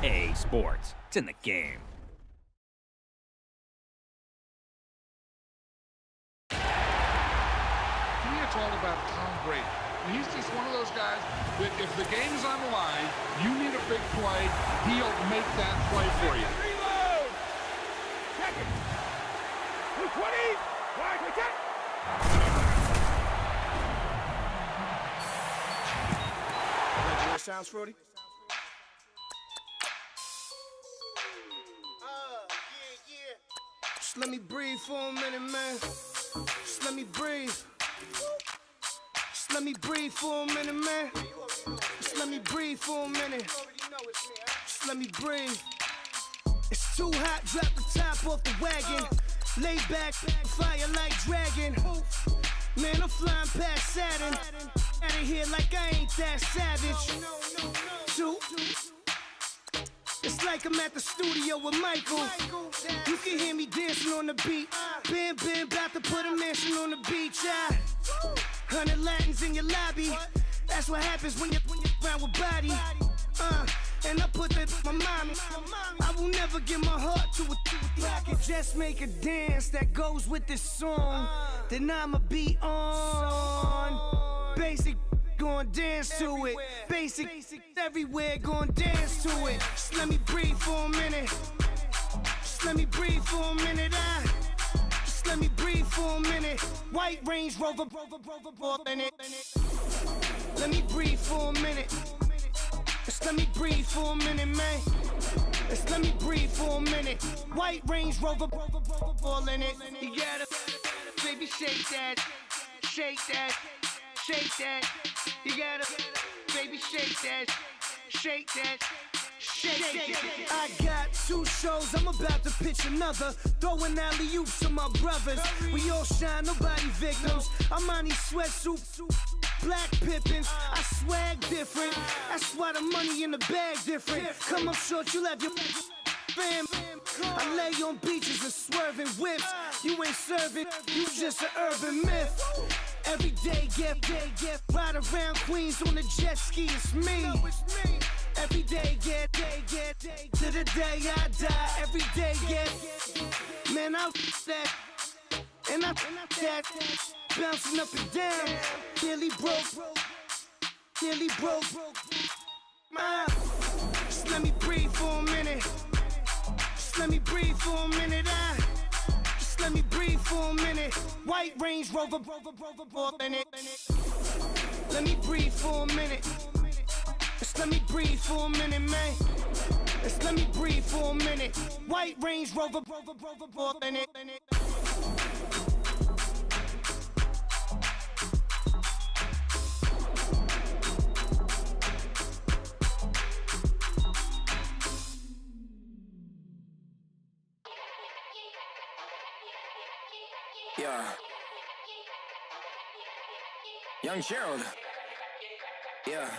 EA Sports. It's in the game. To me, it's all about Tom Brady. He's just one of those guys that if the game is on the line, you need a big play, he'll make that play for you. Reload! Check it! 220! Wide, check! That your sounds, Frody? Just let me breathe for a minute, man. Just let me breathe. Just let me breathe for a minute, man. Just let me breathe for a minute. Just let me breathe. It's too hot, drop the top off the wagon. Lay back, fire like dragon. Man, I'm flying past Saturn. Out of here like I ain't that savage. Two. It's like I'm at the studio with Michael. You can hear me dancing on the beat. Bam, bam, about to put a mansion on the beach. 100 Latins in your lobby. That's what happens when you're around with body. And I put that in my mommy. I will never give my heart to a I can just make a dance that goes with this song. Then I'ma be on. Basic, gon' dance to it. Basic, everywhere, gon' dance to it. Just let me breathe for a minute. Just let me breathe for a minute. Just let me breathe for a minute. White Range Rover, in it. Let me breathe for a minute. Just let me breathe for a minute, man. Just let me breathe for a minute. White Range Rover, all in it. You gotta, baby, shake that, shake that, shake that. You gotta, baby, shake that, shake that. Shake. I got 2 shows, I'm about to pitch another. Throwing alley-oops to my brothers. We all shine, nobody victims. I'm on these sweatsuits, black Pippins. I swag different. That's why the money in the bag different. Come up short, you have your fam. I lay on beaches and swerving whips. You ain't serving, you just an urban myth. Every day, get ride around Queens on a jet ski. It's me. Every day, get to the day I die. Every day, get man, I that and I that bouncing up and down. Nearly broke. Just let me breathe for a minute. Just let me breathe for a minute. Just let me breathe for a minute. White Range Rover, in it. Let me breathe for a minute. Just let me breathe for a minute, man. Just let me breathe for a minute. White Range Rover, in it. Yeah. Young Gerald. Yeah.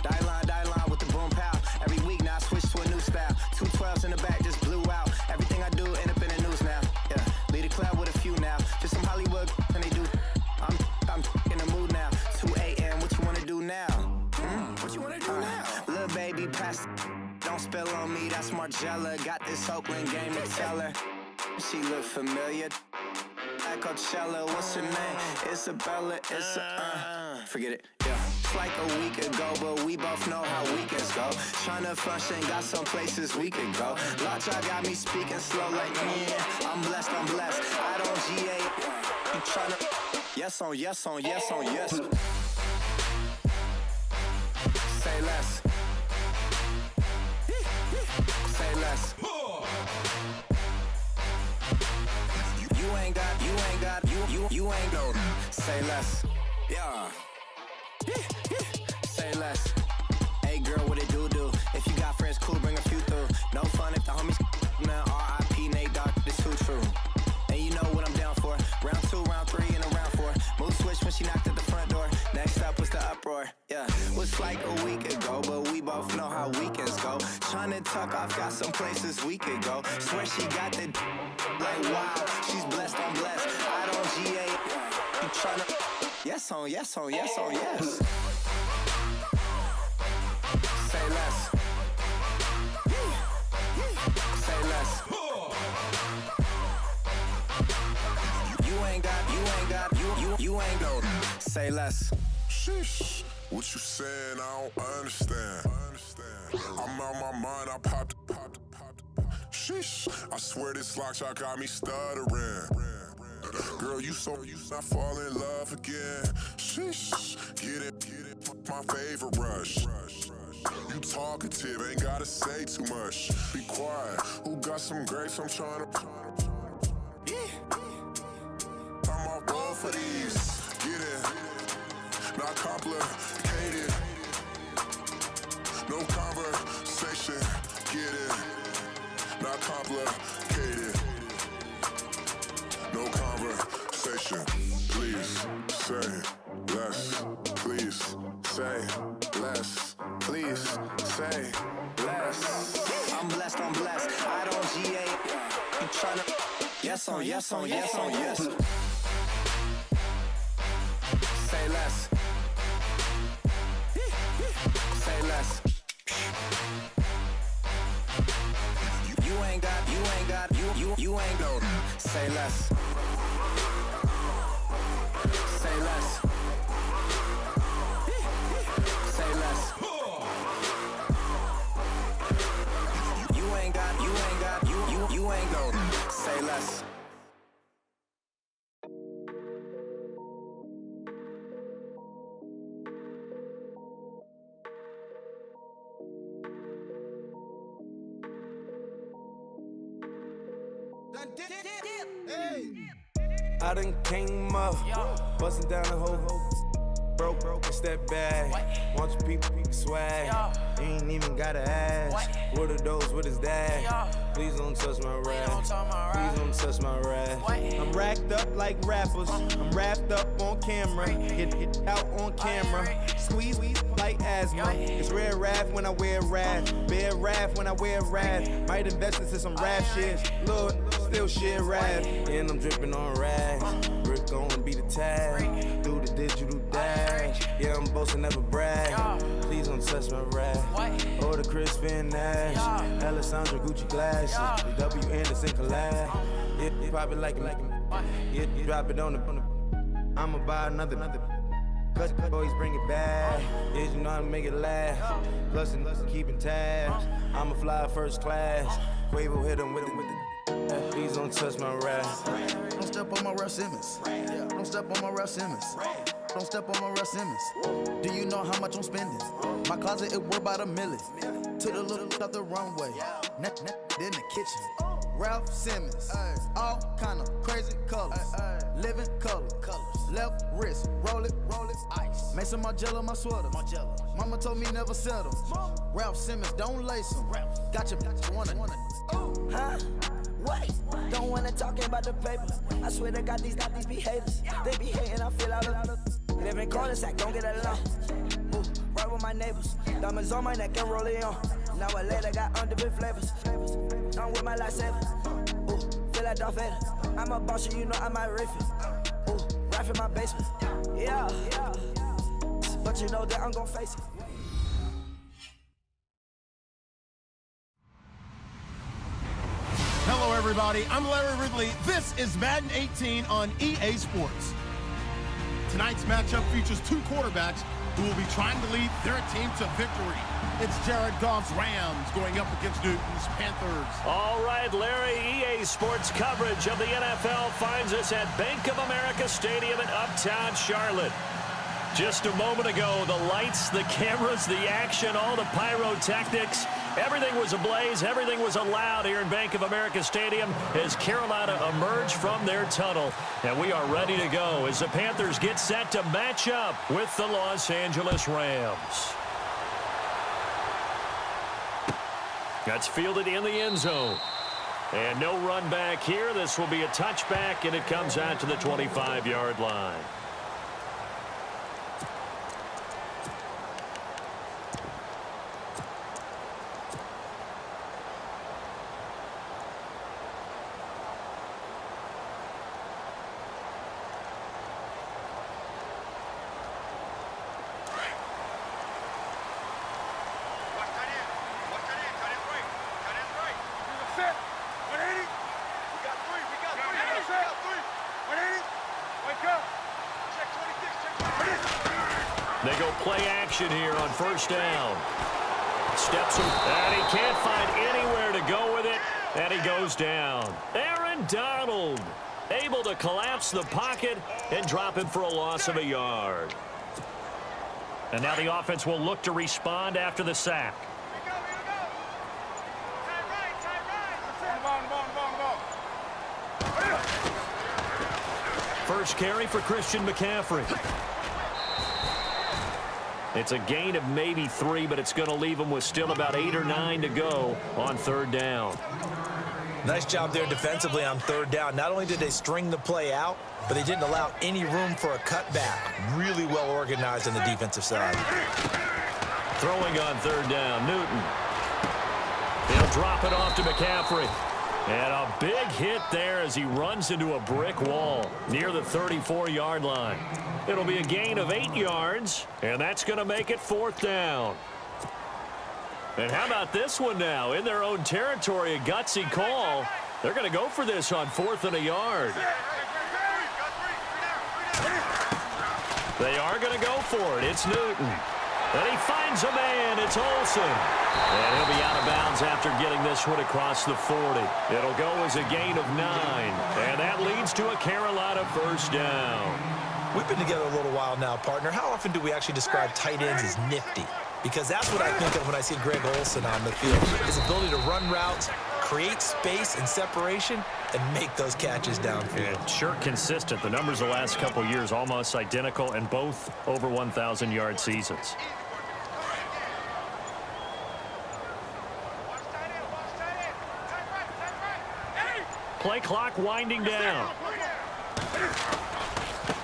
Die line with the boom pow. Every week now I switch to a new style. 212s in the back just blew out. Everything I do end up in the news now. Yeah, lead a club with a few now. Just some Hollywood and they do. I'm in the mood now. 2 a.m. What you wanna do now? What you wanna do now? Little baby, pass. Don't spill on me. That's Margella. Got this Oakland game to tell her. She look familiar. Coachella, what's her name? Isabella, forget it, yeah. It's like a week ago, but we both know how weekends go. Tryna function, got some places we could go. Lockjaw got me speaking slow like, yeah, I'm blessed. I don't GA, you tryna, yes on yes. Say less. Say less. You ain't no. Say less. Yeah. Say less. Hey girl, what it do? If you got friends, cool, bring a few through. No fun if the homies now R.I.P. Nate Dogg, this too true. And you know what I'm down for. Round 2, round 3, and a round 4. Mood switch when she knocked at the front door. Next up was the uproar. Yeah. Was like a week ago, but we both know how weekends go. Tryna tuck off, got some places we could go. Swear she got the like wow, she's blessed, I'm blessed. I don't GA, you tryna Yes on yes on yes on yes. Say less. Say less. You ain't go. Say less. Sheesh. What you saying? I don't understand. I'm out my mind. I popped. Sheesh. I swear this lock shot got me stuttering. Girl, you not fall in love again. Sheesh. Get it. My favorite rush. You talkative, ain't gotta say too much. Be quiet. Who got some grapes? I'm trying to. I'm on roll for these. Get it. Not complicated. No conversation. Get it. Not complicated. No conversation. Please say less. Please say less. Please say less. I'm blessed. I don't GA. You tryna. Yes on yes on yes on yes. Say less. Say less. You ain't got. You ain't go. Say less. Say less. Say less. You ain't got. You ain't go. Say less. I done came up, bustin' down the whole broke, it's that bad. Want your people swag, you ain't even gotta ask. What are those, what is that? Please don't touch my rap, please don't touch my rap. I'm racked up like rappers, I'm wrapped up on camera, hit out on camera, squeeze like asthma. It's rare wrath when I wear wrath, bare wrath when I wear wrath. Might invest into some rap shit, Lord, still shit rap. And I'm dripping on rags, Rick gon' be the tag, do the digital dash. Yeah, I'm boasting, never brag. Please don't touch my rap. Or the Chris Van Nash, Alessandra Gucci glasses, the W Anderson collab. Yeah, you probably like it. Yeah, you drop it on the. I'ma buy another. Cause always bring it back. Yeah, you know how to make it laugh. Plus and keeping tabs. I'ma fly first class. Quavo hit him with it. Please don't touch my rap. Don't step on my Russ Simmons. Don't step on my Russ Simmons. Don't step on my Russ Simmons. Do you know how much I'm spending? My closet, it worth about $1 million. To the little of the runway. In the kitchen. Ralph Simmons. All kind of crazy colors. Living color. Left wrist. Roll it. Ice. Mason Margiela, my sweater. Mama told me never settle. Ralph Simmons, don't lace him. Got your wanna. Huh? What? Don't wanna talk about the paper. I swear to God, these be haters. They be hating, I feel out of live in cul-de-sac, don't get along. Ooh, right with my neighbors. Diamonds on my neck and roll it on. Now I later got underbit flavors. I'm with my lifesaver. Ooh, feel like Darth Vader. I'm a boss, you know I might riff it. Ooh, right in my basement. Yeah. But you know that I'm gon' face it. Hello, everybody. I'm Larry Ridley. This is Madden 18 on EA Sports. Tonight's matchup features two quarterbacks who will be trying to lead their team to victory. It's Jared Goff's Rams going up against Newton's Panthers. All right, Larry, EA Sports coverage of the NFL finds us at Bank of America Stadium in Uptown Charlotte. Just a moment ago, the lights, the cameras, the action, all the pyrotechnics, everything was ablaze, everything was allowed here in Bank of America Stadium as Carolina emerged from their tunnel. And we are ready to go as the Panthers get set to match up with the Los Angeles Rams. That's fielded in the end zone. And no run back here. This will be a touchback, and it comes out to the 25-yard line. They go play action here on first down. Steps him, and he can't find anywhere to go with it, and he goes down. Aaron Donald able to collapse the pocket and drop him for a loss of a yard. And now the offense will look to respond after the sack. First carry for Christian McCaffrey. It's a gain of maybe 3, but it's going to leave him with still about 8 or 9 to go on third down. Nice job there defensively on third down. Not only did they string the play out, but they didn't allow any room for a cutback. Really well organized on the defensive side. Throwing on third down, Newton. He'll drop it off to McCaffrey. And a big hit there as he runs into a brick wall near the 34-yard line. It'll be a gain of 8 yards, and that's going to make it fourth down. And how about this one now? In their own territory, a gutsy call. They're going to go for this on 4th and a yard. They are going to go for it. It's Newton. And he finds a man. It's Olsen. And he'll be out of bounds after getting this one across the 40. It'll go as a gain of 9. And that leads to a Carolina first down. We've been together a little while now, partner. How often do we actually describe tight ends as nifty? Because that's what I think of when I see Greg Olsen on the field. His ability to run routes, create space and separation, and make those catches downfield. And sure consistent. The numbers the last couple years almost identical, and both over 1,000-yard seasons. Play clock winding down.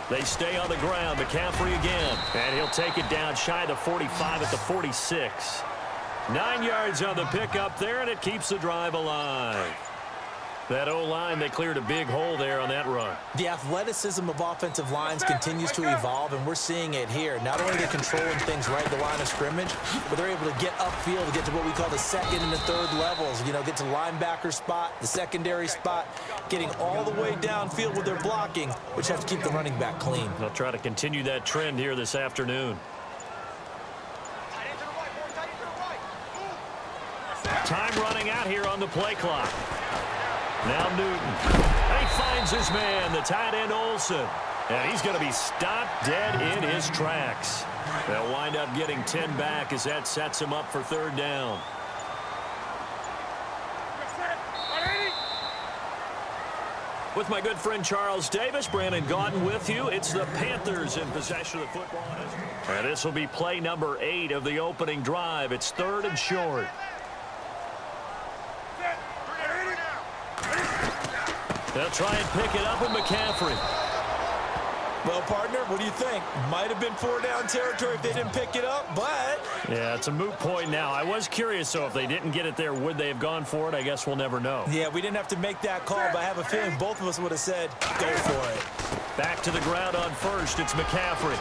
They stay on the ground. McCaffrey again. And he'll take it down shy of the 45 at the 46. 9 yards on the pickup there, and it keeps the drive alive. That O-line, they cleared a big hole there on that run. The athleticism of offensive lines continues to evolve, and we're seeing it here. Not only are they controlling things right at the line of scrimmage, but they're able to get upfield to get to what we call the second and the third levels. You know, get to linebacker spot, the secondary spot, getting all the way downfield with their blocking, which helps keep the running back clean. They'll try to continue that trend here this afternoon. Time running out here on the play clock. Now Newton. And he finds his man, the tight end Olsen. And he's going to be stopped dead in his tracks. They'll wind up getting 10 back as that sets him up for third down. With my good friend Charles Davis, Brandon Gaudin with you. It's the Panthers in possession of the football. And this will be play number 8 of the opening drive. It's 3rd and short. They'll try and pick it up with McCaffrey. Well, partner, what do you think? Might have been 4-down territory if they didn't pick it up, but... Yeah, it's a moot point now. I was curious, so if they didn't get it there, would they have gone for it? I guess we'll never know. Yeah, we didn't have to make that call, but I have a feeling both of us would have said, go for it. Back to the ground on first. It's McCaffrey.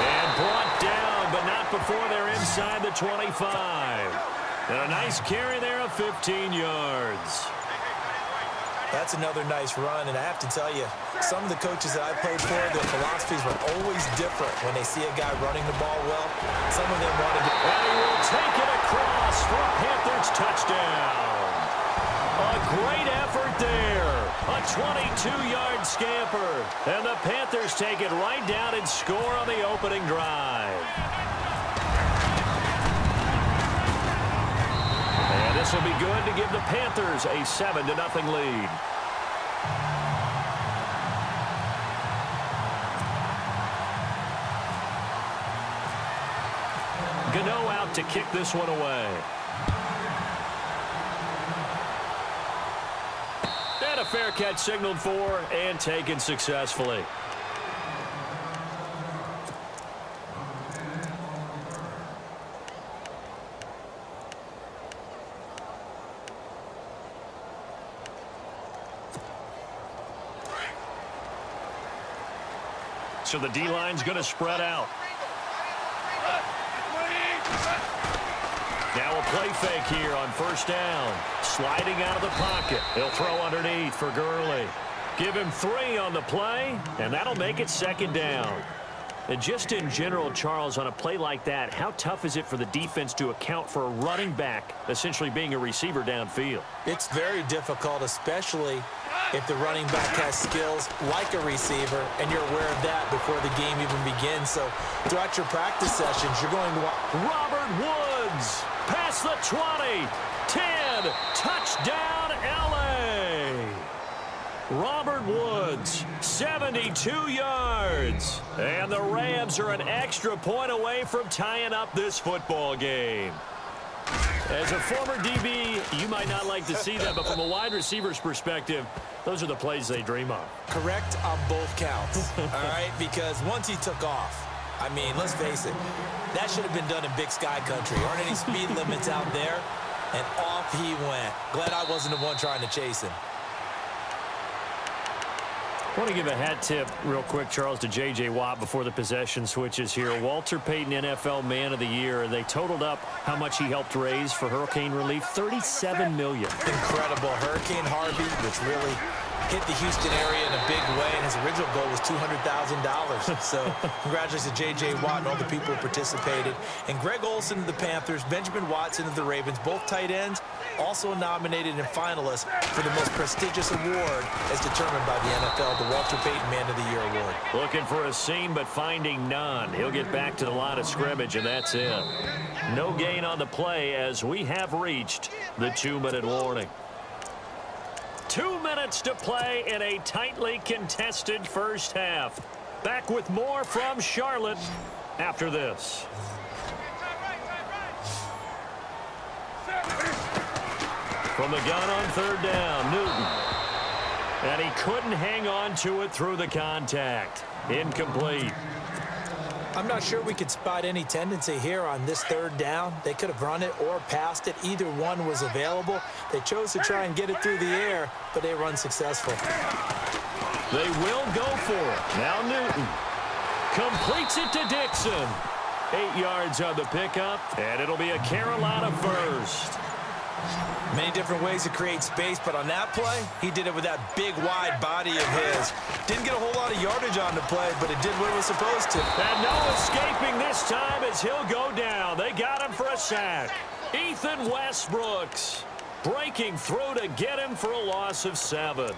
And brought down, but not before they're inside the 25. And a nice carry there of 15 yards. That's another nice run, and I have to tell you, some of the coaches that I played for, their philosophies were always different when they see a guy running the ball well. Some of them wanted to... And he will take it across for a Panthers touchdown. A great effort there. A 22-yard scamper. And the Panthers take it right down and score on the opening drive. And this will be good to give the Panthers a 7-0 lead. Gano out to kick this one away. And a fair catch signaled for and taken successfully. So the D-line's going to spread out. Now a play fake here on first down. Sliding out of the pocket. He'll throw underneath for Gurley. Give him 3 on the play, and that'll make it second down. And just in general, Charles, on a play like that, how tough is it for the defense to account for a running back essentially being a receiver downfield? It's very difficult, especially if the running back has skills like a receiver, and you're aware of that before the game even begins. So throughout your practice sessions, you're going to want Robert Woods, past the 20, 10, touchdown, L.A. Robert Woods, 72 yards. And the Rams are an extra point away from tying up this football game. As a former DB, you might not like to see that, but from a wide receiver's perspective, those are the plays they dream of. correct on both counts, all right? Because once he took off, I mean, let's face it, that should have been done in Big Sky Country. Aren't any speed limits out there? And off he went. Glad I wasn't the one trying to chase him. I want to give a hat tip real quick, Charles, to J.J. Watt before the possession switches here. Walter Payton, NFL Man of the Year. They totaled up how much he helped raise for hurricane relief, $37 million. Incredible. Hurricane Harvey, which really hit the Houston area in a big way, and his original goal was $200,000. So congratulations to J.J. Watt and all the people who participated. And Greg Olsen of the Panthers, Benjamin Watson of the Ravens, both tight ends, also nominated and finalists for the most prestigious award as determined by the NFL, the Walter Payton Man of the Year Award. Looking for a seam, but finding none. He'll get back to the line of scrimmage, and that's it. No gain on the play as we have reached the 2-minute warning. 2 minutes to play in a tightly contested first half. Back with more from Charlotte after this. From the gun on third down, Newton. And he couldn't hang on to it through the contact. Incomplete. I'm not sure we could spot any tendency here on this third down. They could have run it or passed it. Either one was available. They chose to try and get it through the air, but they were unsuccessful. They will go for it. Now Newton completes it to Dixon. 8 yards on the pickup, and it'll be a Carolina first. Many different ways to create space, but on that play, he did it with that big, wide body of his. Didn't get a whole lot of yardage on the play, but it did what it was supposed to. And no escaping this time as he'll go down. They got him for a sack. Ethan Westbrooks breaking through to get him for a loss of 7.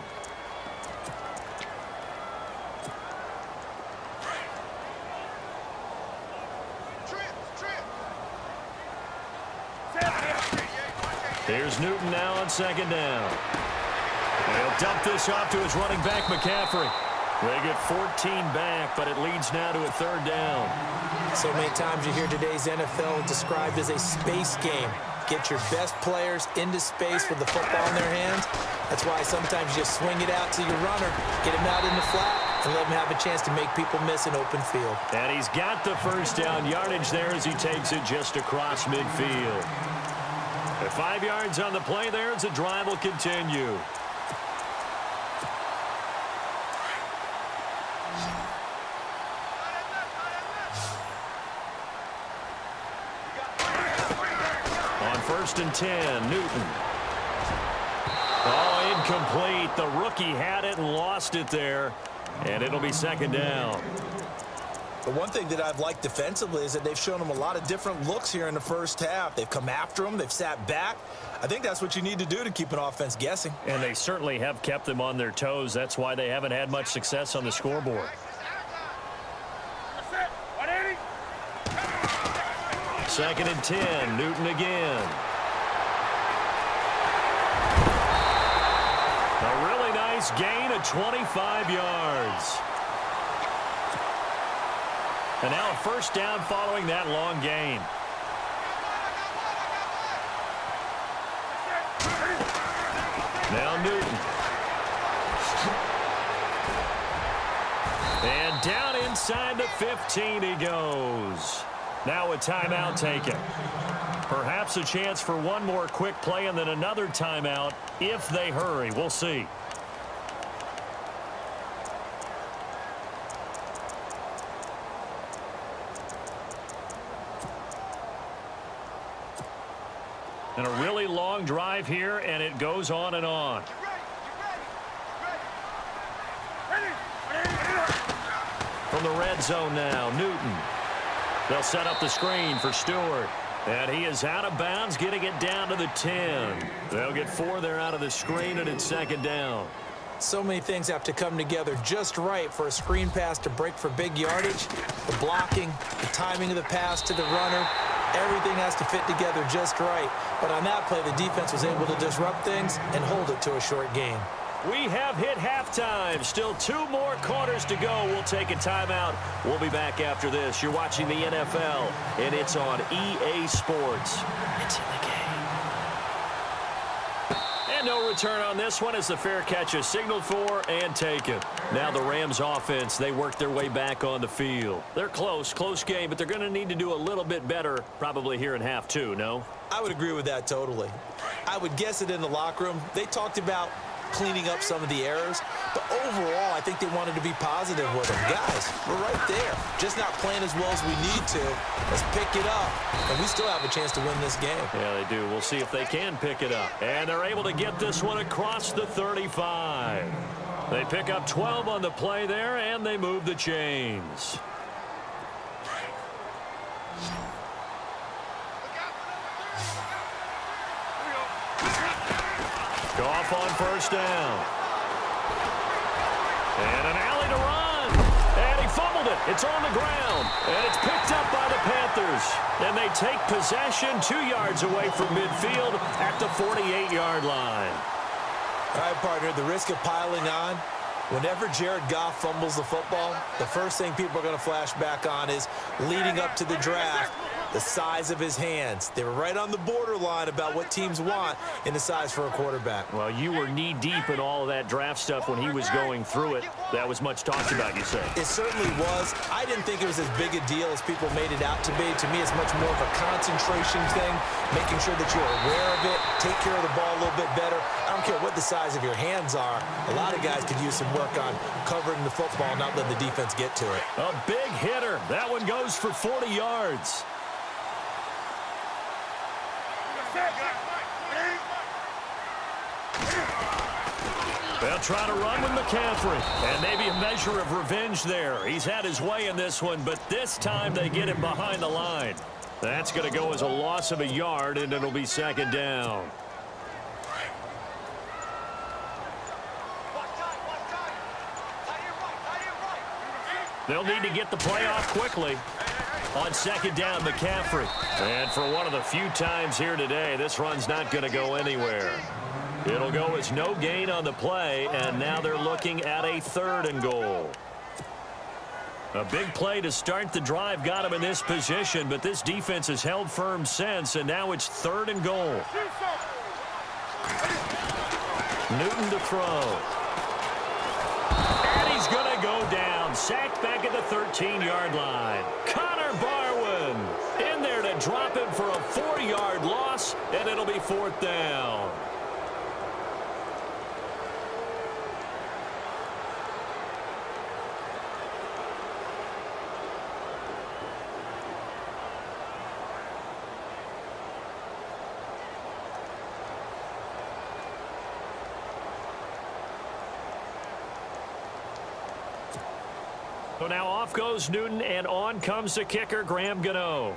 Here's Newton now on second down. He'll dump this off to his running back, McCaffrey. They get 14 back, but it leads now to a third down. So many times you hear today's NFL described as a space game. Get your best players into space with the football in their hands. That's why sometimes you just swing it out to your runner, get him out in the flat, and let him have a chance to make people miss an open field. And he's got the first down yardage there as he takes it just across midfield. 5 yards on the play there as the drive will continue. On 1st and 10, Newton. Oh, incomplete. The rookie had it and lost it there. And it'll be second down. But one thing that I've liked defensively is that they've shown them a lot of different looks here in the first half. They've come after them. They've sat back. I think that's what you need to do to keep an offense guessing. And they certainly have kept them on their toes. That's why they haven't had much success on the scoreboard. 2nd and 10, Newton again. A really nice gain of 25 yards. And now a first down following that long gain. Now Newton. And down inside the 15 he goes. Now a timeout taken. Perhaps a chance for one more quick play and then another timeout if they hurry. We'll see. And a really long drive here, and it goes on and on. From the red zone now, Newton. They'll set up the screen for Stewart. And he is out of bounds, getting it down to the 10. They'll get 4 there out of the screen, and it's second down. So many things have to come together just right for a screen pass to break for big yardage. The blocking, the timing of the pass to the runner, everything has to fit together just right. But on that play, the defense was able to disrupt things and hold it to a short game. We have hit halftime. Still 2 more quarters to go. We'll take a timeout. We'll be back after this. You're watching the NFL, and it's on EA Sports. It's in the game. And no return on this one as the fair catch is signaled for and taken. Now the Rams offense, they work their way back on the field. They're close game, but they're going to need to do a little bit better probably here in half 2, no? I would agree with that totally. I would guess it in the locker room. They talked about cleaning up some of the errors, but overall I think they wanted to be positive with them. Guys, we're right there, just not playing as well as we need to. Let's pick it up, and we still have a chance to win this game. Yeah, they do. We'll see if they can pick it up, and they're able to get this one across the 35. They pick up 12 on the play there, and they move the chains. Goff on first down. And an alley to run. And he fumbled it. It's on the ground. And it's picked up by the Panthers. And they take possession 2 yards away from midfield at the 48-yard line. All right, partner, the risk of piling on. Whenever Jared Goff fumbles the football, the first thing people are going to flash back on is leading up to the draft, the size of his hands. They were right on the borderline about what teams want in the size for a quarterback. Well, you were knee-deep in all of that draft stuff when he was going through it. That was much talked about, you say. It certainly was. I didn't think it was as big a deal as people made it out to be. To me, it's much more of a concentration thing, making sure that you're aware of it, take care of the ball a little bit better. I don't care what the size of your hands are. A lot of guys could use some work on covering the football, not letting the defense get to it. A big hitter. That one goes for 40 yards. They'll try to run with McCaffrey, and maybe a measure of revenge there. He's had his way in this one, but this time they get him behind the line. That's going to go as a loss of a yard, and it'll be second down. They'll need to get the play off quickly. On second down, McCaffrey. And for one of the few times here today, this run's not going to go anywhere. It'll go as no gain on the play, and now they're looking at a 3rd and goal. A big play to start the drive got him in this position, but this defense has held firm since, and now it's 3rd and goal. Newton to throw. And he's going to go down. Sacked back at the 13-yard line. Connor Barwin in there to drop him for a 4-yard loss, and it'll be 4th down. So now off goes Newton, and on comes the kicker, Graham Gano.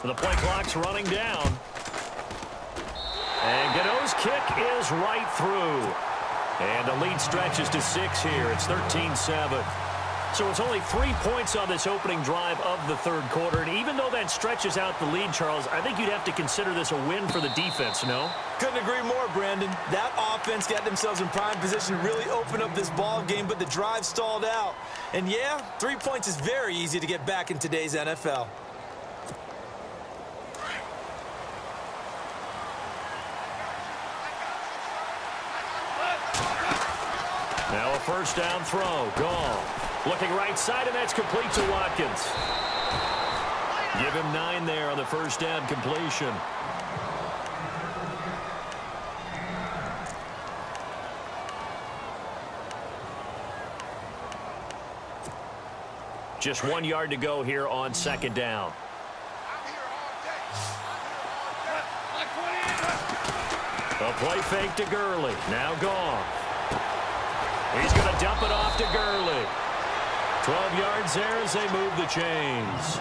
The play clock's running down. And Gano's kick is right through. And the lead stretches to 6 here. It's 13-7. So it's only 3 points on this opening drive of the 3rd quarter. And even though that stretches out the lead, Charles, I think you'd have to consider this a win for the defense, no? Couldn't agree more, Brandon. That offense got themselves in prime position to really open up this ball game, but the drive stalled out. And yeah, 3 points is very easy to get back in today's NFL. Now a first down throw. Gone. Looking right side, and that's complete to Watkins. Give him 9 there on the first down completion. Just 1 yard to go here on second down. A play fake to Gurley. Now gone. He's going to dive 12 yards there as they move the chains.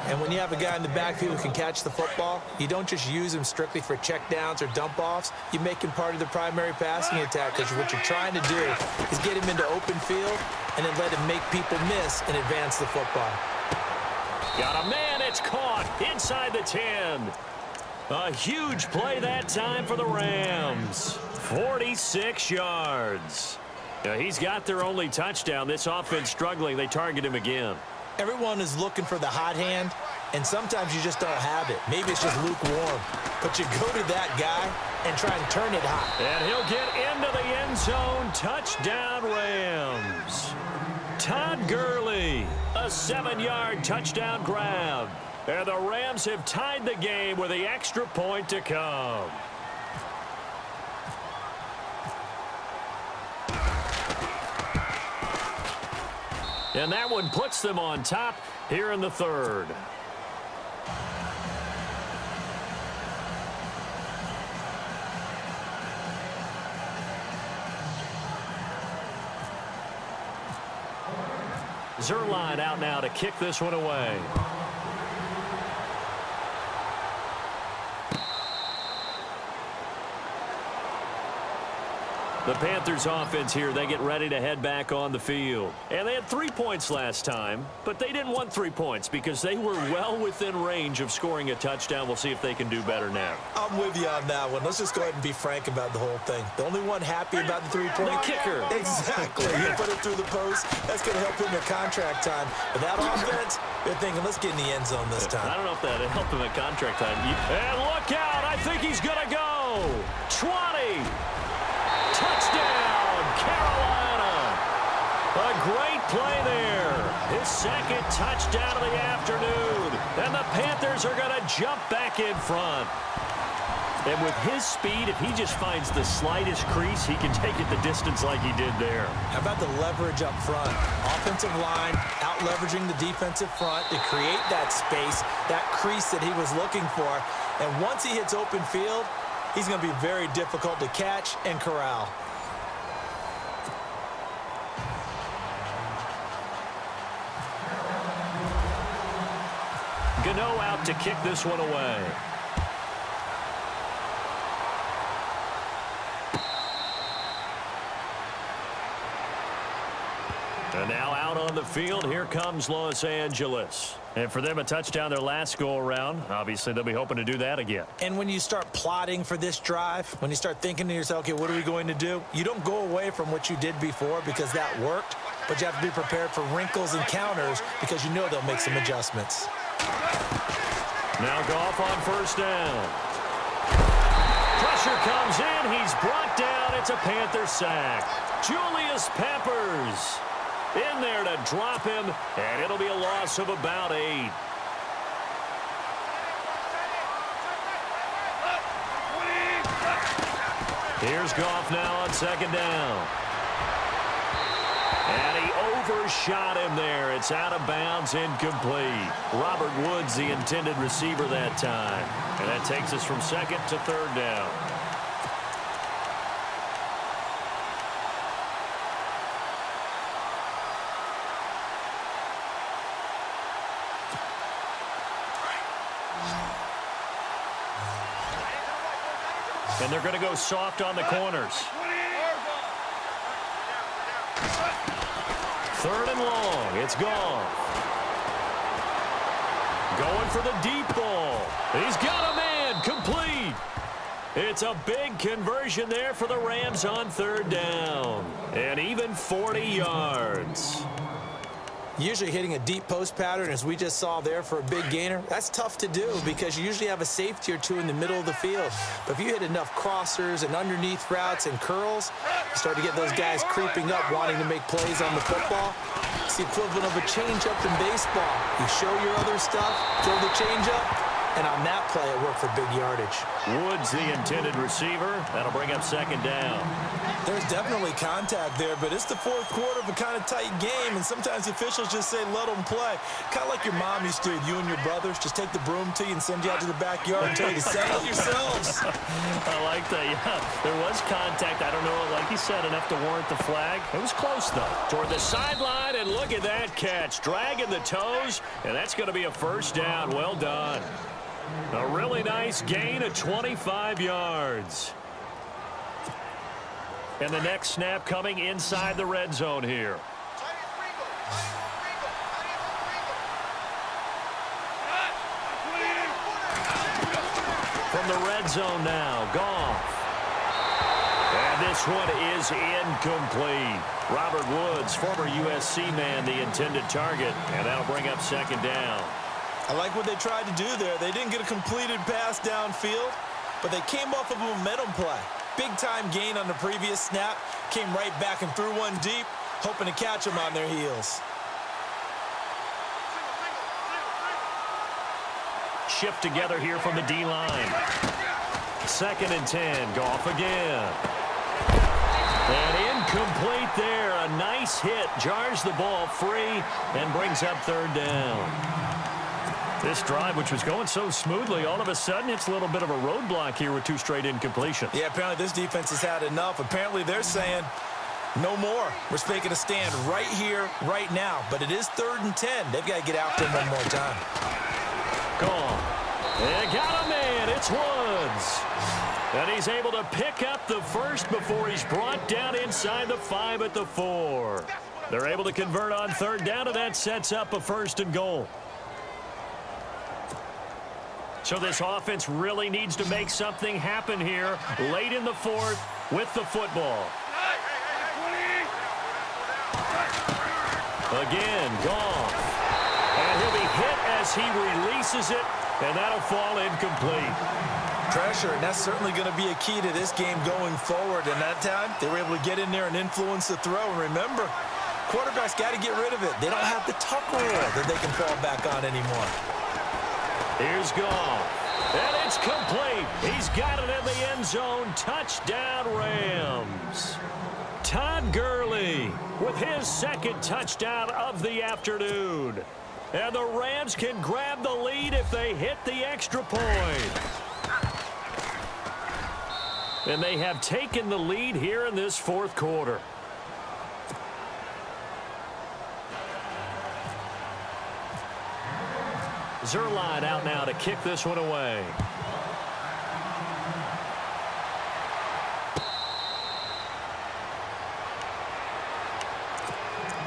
And when you have a guy in the backfield who can catch the football, you don't just use him strictly for checkdowns or dump-offs. You make him part of the primary passing attack, because what you're trying to do is get him into open field and then let him make people miss and advance the football. Got a man, it's caught inside the 10. A huge play that time for the Rams. 46 yards. Now, he's got their only touchdown. This offense struggling. They target him again. Everyone is looking for the hot hand, and sometimes you just don't have it. Maybe it's just lukewarm. But you go to that guy and try and turn it hot. And he'll get into the end zone. Touchdown, Rams. Todd Gurley, a 7-yard touchdown grab. And the Rams have tied the game with the extra point to come. And that one puts them on top here in the third. Zerline out now to kick this one away. The Panthers offense here, they get ready to head back on the field. And they had 3 points last time, but they didn't want 3 points because they were well within range of scoring a touchdown. We'll see if they can do better now. I'm with you on that one. Let's just go ahead and be frank about the whole thing. The only one happy about the 3-point. The kicker. Exactly. You put it through the post. That's going to help him at contract time. But that offense, they're thinking, let's get in the end zone this time. I don't know if that helped him at contract time. And look out. I think he's going to go. 20. Touchdown, Carolina. A great play there. His second touchdown of the afternoon. And the Panthers are going to jump back in front. And with his speed, if he just finds the slightest crease, he can take it the distance like he did there. How about the leverage up front? Offensive line out-leveraging the defensive front to create that space, that crease that he was looking for. And once he hits open field, he's going to be very difficult to catch and corral. Gano out to kick this one away. And now out on the field, here comes Los Angeles. And for them, a touchdown their last go-around. Obviously, they'll be hoping to do that again. And when you start plotting for this drive, when you start thinking to yourself, okay, what are we going to do? You don't go away from what you did before because that worked, but you have to be prepared for wrinkles and counters because you know they'll make some adjustments. Now Goff on first down. Pressure comes in. He's brought down. It's a Panther sack. Julius Peppers in there to drop him, and it'll be a loss of about 8. Here's Goff now on second down. And he overshot him there. It's out of bounds, incomplete. Robert Woods, the intended receiver that time. And that takes us from second to third down. And they're going to go soft on the corners. Third and long. It's gone. Going for the deep ball. He's got a man. Complete. It's a big conversion there for the Rams on third down. And even 40 yards. Usually hitting a deep post pattern, as we just saw there for a big gainer, that's tough to do because you usually have a safety or two in the middle of the field. But if you hit enough crossers and underneath routes and curls, you start to get those guys creeping up wanting to make plays on the football. It's the equivalent of a changeup in baseball. You show your other stuff, throw the changeup, and on that play it worked for big yardage. Woods, the intended receiver. That'll bring up second down. There's definitely contact there, but it's the fourth quarter of a kind of tight game, and sometimes the officials just say, let them play. Kind of like your mom used to, you and your brothers, just take the broom to you and send you out to the backyard and tell you to settle yourselves. I like that, yeah. There was contact. I don't know, like you said, enough to warrant the flag. It was close, though. Toward the sideline, and look at that catch. Dragging the toes, and that's going to be a first down. Well done. A really nice gain of 25 yards. And the next snap coming inside the red zone here. From the red zone now, Goff. And this one is incomplete. Robert Woods, former USC man, the intended target, and that'll bring up second down. I like what they tried to do there. They didn't get a completed pass downfield, but they came off of a momentum play. Big-time gain on the previous snap. Came right back and threw one deep, hoping to catch them on their heels. Shift together here from the D-line. 2nd and 10. Goff again. And incomplete there. A nice hit. Jars the ball free and brings up third down. This drive, which was going so smoothly, all of a sudden it's a little bit of a roadblock here with 2 straight incompletions. Yeah, apparently this defense has had enough. Apparently they're saying no more. We're making a stand right here, right now. But it is 3rd and 10. They've got to get after him one more time. Gone. They got a man. It's Woods. And he's able to pick up the first before he's brought down inside the 5 at the 4. They're able to convert on 3rd down, and that sets up a 1st and goal. So this offense really needs to make something happen here late in the 4th with the football. Again, Goff. And he'll be hit as he releases it, and that'll fall incomplete. Pressure, and that's certainly going to be a key to this game going forward. And that time, they were able to get in there and influence the throw. And remember, quarterbacks got to get rid of it. They don't have the tuck rule that they can fall back on anymore. Here's Goff. And it's complete. He's got it in the end zone. Touchdown, Rams. Todd Gurley with his 2nd touchdown of the afternoon. And the Rams can grab the lead if they hit the extra point. And they have taken the lead here in this 4th quarter. Zerline out now to kick this one away.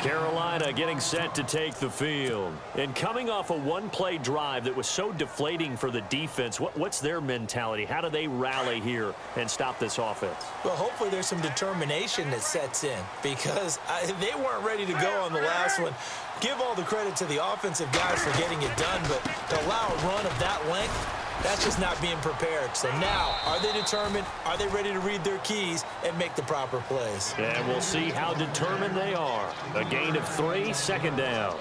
Carolina getting set to take the field. And coming off a one-play drive that was so deflating for the defense, what's their mentality? How do they rally here and stop this offense? Well, hopefully there's some determination that sets in because they weren't ready to go on the last one. Give all the credit to the offensive guys for getting it done, but to allow a run of that length, that's just not being prepared. So now, are they determined? Are they ready to read their keys and make the proper plays? And we'll see how determined they are. A gain of 3, 2nd down.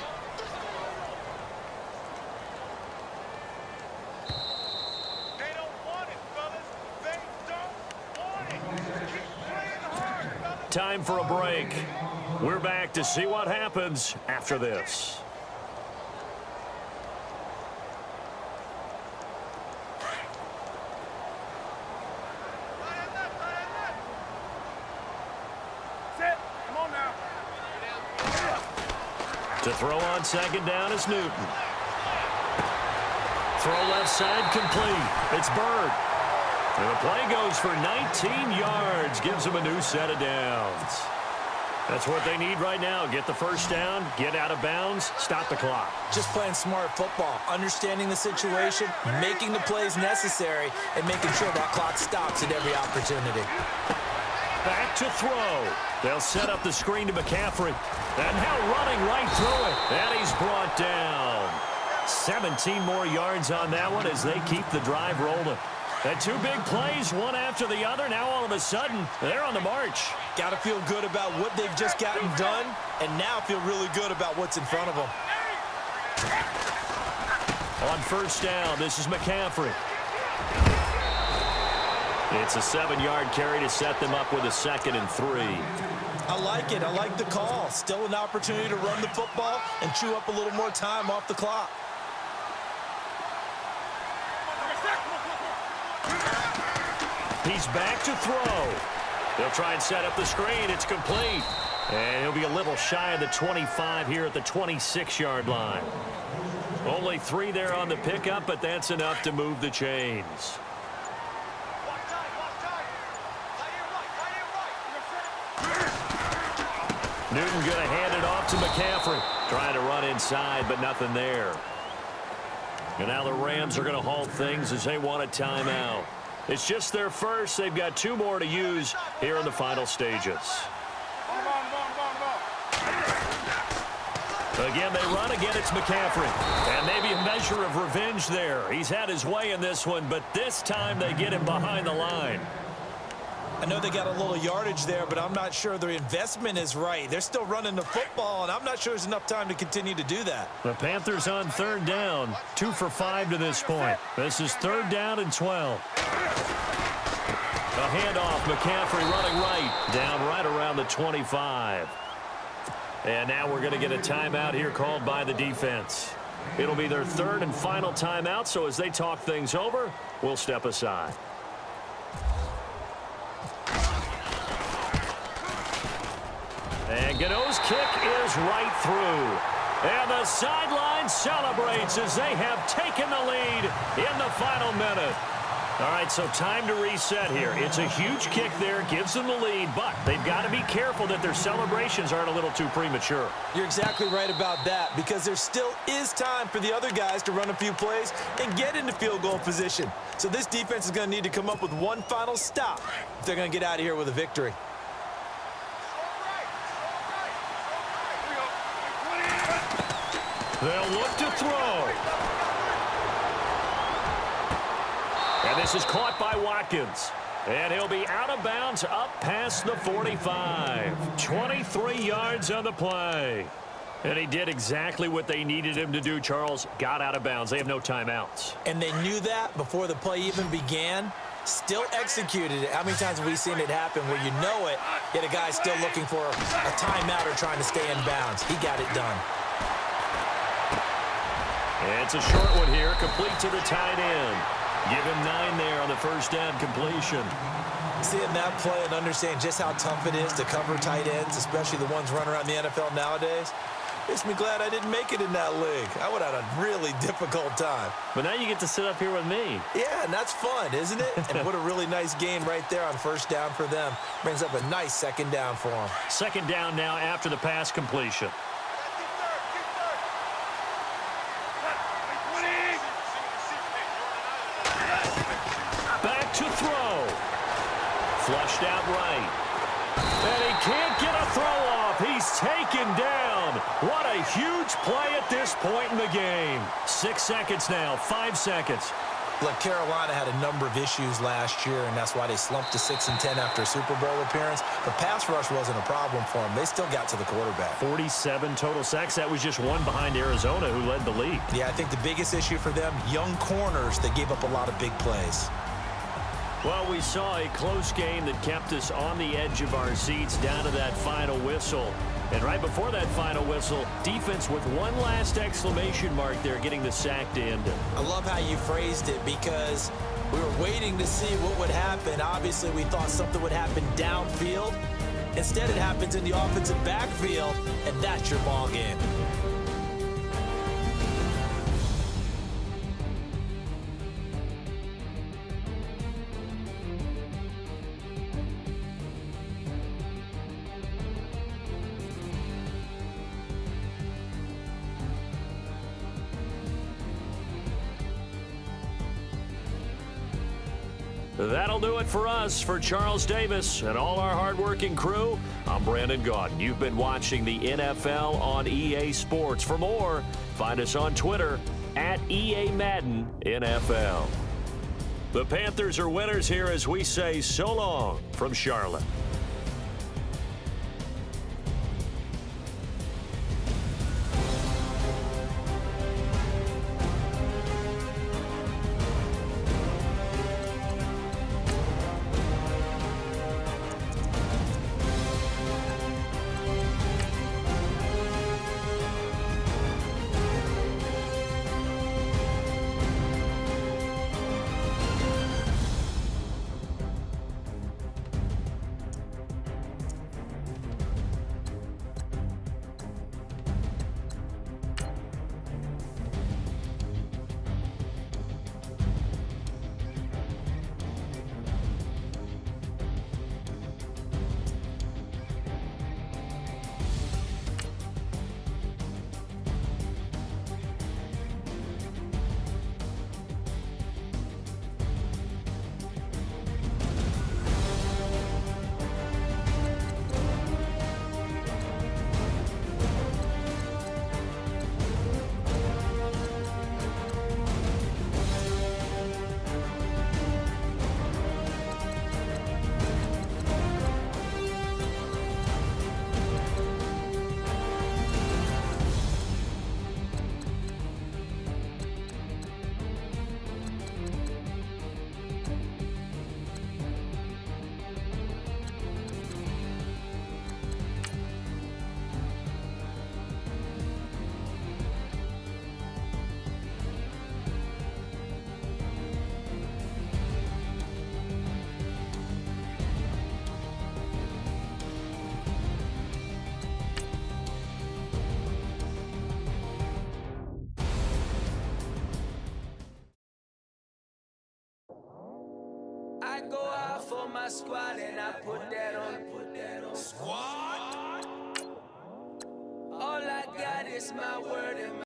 They don't want it, fellas. They don't want it. Keep playing hard, fellas. Time for a break. We're back to see what happens after this. To throw on 2nd down is Newton. Throw left side complete. It's Bird. And the play goes for 19 yards. Gives them a new set of downs. That's what they need right now. Get the first down, get out of bounds, stop the clock. Just playing smart football, understanding the situation, making the plays necessary, and making sure that clock stops at every opportunity. Back to throw. They'll set up the screen to McCaffrey. And now running right through it. And he's brought down. 17 more yards on that one as they keep the drive rolling. And 2 big plays, one after the other. Now all of a sudden, they're on the march. Got to feel good about what they've just gotten done, and now feel really good about what's in front of them. On 1st down, this is McCaffrey. It's a 7-yard carry to set them up with a 2nd and 3. I like it. I like the call. Still an opportunity to run the football and chew up a little more time off the clock. He's back to throw. They'll try and set up the screen. It's complete. And he'll be a little shy of the 25 here at the 26-yard line. Only 3 there on the pickup, but that's enough to move the chains. Newton going to hand it off to McCaffrey. Trying to run inside, but nothing there. And now the Rams are going to halt things as they want a timeout. It's just their first. They've got 2 more to use here in the final stages. Again, they run. Again, it's McCaffrey. And maybe a measure of revenge there. He's had his way in this one, but this time they get him behind the line. I know they got a little yardage there, but I'm not sure their investment is right. They're still running the football, and I'm not sure there's enough time to continue to do that. The Panthers on 3rd down. 2 for 5 to this point. This is 3rd down and 12. A handoff. McCaffrey running right. Down right around the 25. And now we're going to get a timeout here called by the defense. It'll be their 3rd and final timeout, so as they talk things over, we'll step aside. And Gano's kick is right through. And the sideline celebrates as they have taken the lead in the final minute. All right, so time to reset here. It's a huge kick there, gives them the lead, but they've got to be careful that their celebrations aren't a little too premature. You're exactly right about that, because there still is time for the other guys to run a few plays and get into field goal position. So this defense is going to need to come up with one final stop if they're going to get out of here with a victory. They'll look to throw. And this is caught by Watkins. And he'll be out of bounds up past the 45. 23 yards on the play. And he did exactly what they needed him to do, Charles. Got out of bounds. They have no timeouts. And they knew that before the play even began. Still executed it. How many times have we seen it happen where you know it, yet a guy's still looking for a timeout or trying to stay in bounds? He got it done. It's a short one here, complete to the tight end. Give him 9 there on the first down completion. Seeing that play and understanding just how tough it is to cover tight ends, especially the ones running around the NFL nowadays, makes me glad I didn't make it in that league. I would have had a really difficult time. But now you get to sit up here with me. Yeah, and that's fun, isn't it? And what a really nice game right there on first down for them. Brings up a nice 2nd down for them. 2nd down now after the pass completion. Back to throw. Flushed out right. And he can't get a throw off. He's taken down. What a huge play at this point in the game. 6 seconds now. 5 seconds. Look, Carolina had a number of issues last year, and that's why they slumped to 6-10 after a Super Bowl appearance. The pass rush wasn't a problem for them. They still got to the quarterback. 47 total sacks. That was just one behind Arizona, who led the league. Yeah, I think the biggest issue for them, young corners, they gave up a lot of big plays. Well, we saw a close game that kept us on the edge of our seats down to that final whistle. And right before that final whistle, defense with one last exclamation mark there, getting the sack to end it. I love how you phrased it, because we were waiting to see what would happen. Obviously, we thought something would happen downfield. Instead, it happens in the offensive backfield, and that's your ball game. That'll do it for us. For Charles Davis and all our hardworking crew, I'm Brandon Gaudin. You've been watching the NFL on EA Sports. For more, find us on Twitter at EA Madden NFL. The Panthers are winners here as we say so long from Charlotte. for my squad, and I put that on. Squad. All I got is my word and my